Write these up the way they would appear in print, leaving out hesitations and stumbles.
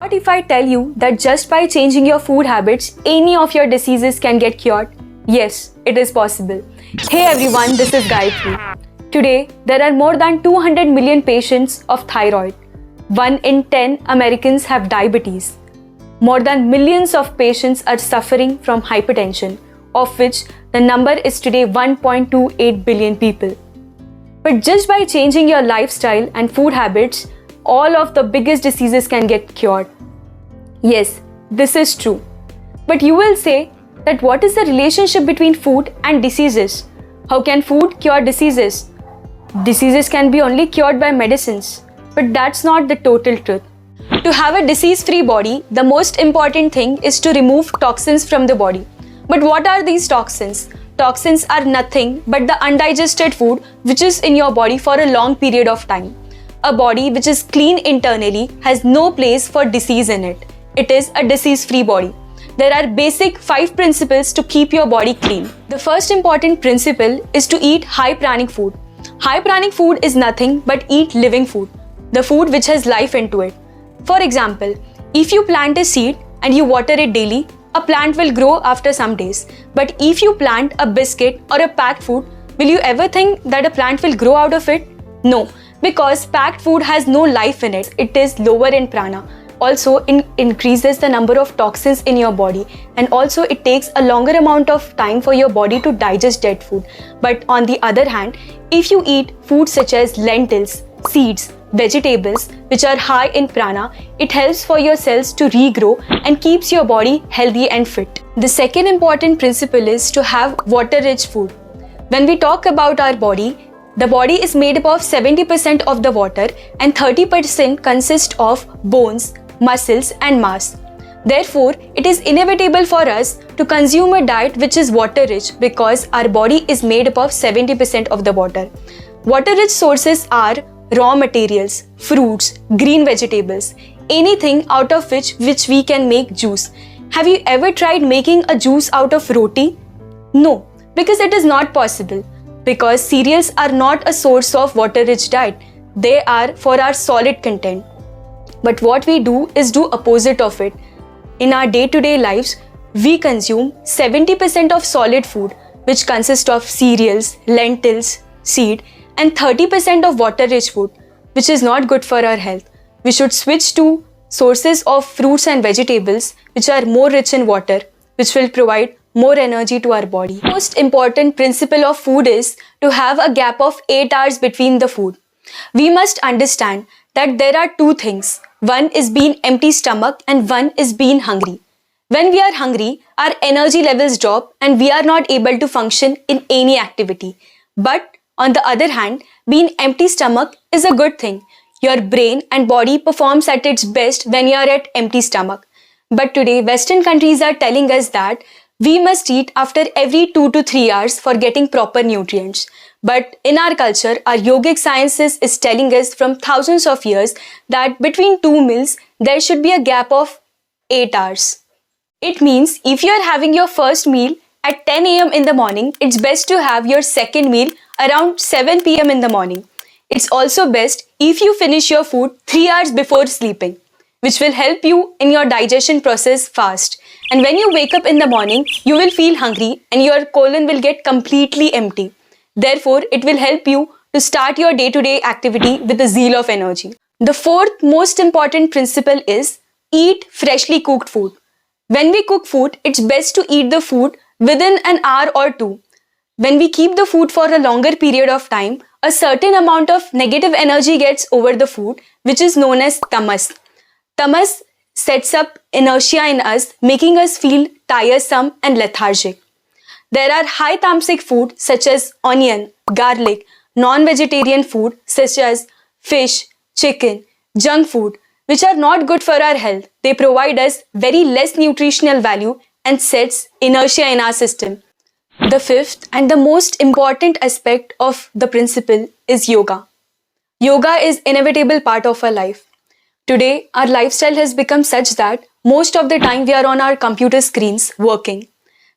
What if I tell you that just by changing your food habits, any of your diseases can get cured? Yes, it is possible. Hey everyone, this is Gayatri. Today, there are more than 200 million patients of thyroid. 1 in 10 Americans have diabetes. More than millions of patients are suffering from hypertension, of which the number is today 1.28 billion people. But just by changing your lifestyle and food habits, all of the biggest diseases can get cured. Yes, this is true. But you will say that what is the relationship between food and diseases? How can food cure diseases? Diseases can be only cured by medicines. But that's not the total truth. To have a disease-free body, the most important thing is to remove toxins from the body. But what are these toxins? Toxins are nothing but the undigested food which is in your body for a long period of time. A body which is clean internally has no place for disease in it. It is a disease-free body. There are basic 5 principles to keep your body clean. The first important principle is to eat high pranic food. High pranic food is nothing but eat living food, the food which has life into it. For example, if you plant a seed and you water it daily, a plant will grow after some days. But if you plant a biscuit or a packed food, will you ever think that a plant will grow out of it? No. Because packed food has no life in it. It is lower in prana. Also, it increases the number of toxins in your body, and also it takes a longer amount of time for your body to digest dead food. But on the other hand, if you eat food such as lentils, seeds, vegetables which are high in prana, it helps for your cells to regrow and keeps your body healthy and fit. The second important principle is to have water-rich food. When we talk about our body, the body is made up of 70% of the water and 30% consists of bones, muscles and mass. Therefore, it is inevitable for us to consume a diet which is water-rich because our body is made up of 70% of the water. Water-rich sources are raw materials, fruits, green vegetables, anything out of which we can make juice. Have you ever tried making a juice out of roti? No, because it is not possible. Because cereals are not a source of water-rich diet. They are for our solid content. But what we do is do opposite of it. In our day-to-day lives, we consume 70% of solid food, which consists of cereals, lentils, seed, and 30% of water-rich food, which is not good for our health. We should switch to sources of fruits and vegetables, which are more rich in water, which will provide more energy to our body. The most important principle of food is to have a gap of 8 hours between the food. We must understand that there are 2 things. One is being empty stomach and one is being hungry. When we are hungry, our energy levels drop and we are not able to function in any activity. But on the other hand, being empty stomach is a good thing. Your brain and body performs at its best when you are at empty stomach. But today, Western countries are telling us that we must eat after every 2 to 3 hours for getting proper nutrients. But in our culture, our yogic sciences is telling us from thousands of years that between 2 meals, there should be a gap of 8 hours. It means if you are having your first meal at 10 a.m. in the morning, it's best to have your second meal around 7 p.m. in the morning. It's also best if you finish your food 3 hours before sleeping, which will help you in your digestion process fast. And when you wake up in the morning, you will feel hungry and your colon will get completely empty. Therefore, it will help you to start your day-to-day activity with a zeal of energy. The fourth most important principle is eat freshly cooked food. When we cook food, it's best to eat the food within an hour or 2. When we keep the food for a longer period of time, a certain amount of negative energy gets over the food, which is known as tamas. Tamas sets up inertia in us, making us feel tiresome and lethargic. There are high tamasic food such as onion, garlic, non-vegetarian food such as fish, chicken, junk food, which are not good for our health. They provide us very less nutritional value and sets inertia in our system. The fifth and the most important aspect of the principle is yoga. Yoga is an inevitable part of our life. Today, our lifestyle has become such that most of the time we are on our computer screens working.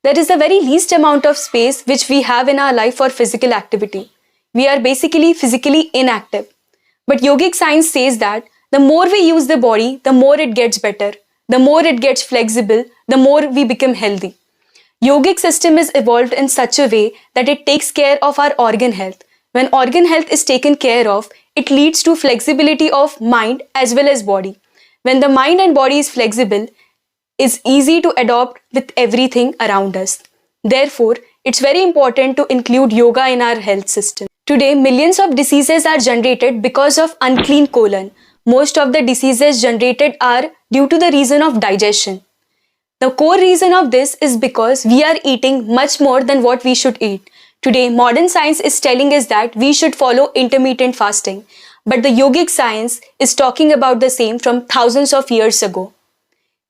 There is a very least amount of space which we have in our life for physical activity. We are basically physically inactive. But yogic science says that The more we use the body, the more it gets better. The more it gets flexible, the more we become healthy. Yogic system is evolved in such a way that it takes care of our organ health. When organ health is taken care of, it leads to flexibility of mind as well as body. When the mind and body is flexible, it's easy to adopt with everything around us. Therefore, it's very important to include yoga in our health system. Today, millions of diseases are generated because of unclean colon. Most of the diseases generated are due to the reason of digestion. The core reason of this is because we are eating much more than what we should eat. Today, modern science is telling us that we should follow intermittent fasting. But the yogic science is talking about the same from thousands of years ago.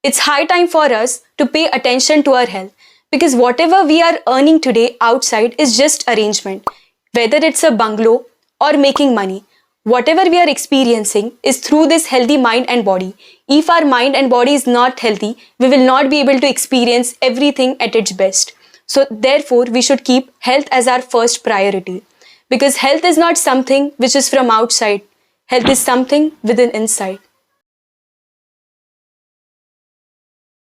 It's high time for us to pay attention to our health, because whatever we are earning today outside is just arrangement. Whether it's a bungalow or making money, whatever we are experiencing is through this healthy mind and body. If our mind and body is not healthy, we will not be able to experience everything at its best. So therefore, we should keep health as our first priority. Because health is not something which is from outside. Health is something within inside.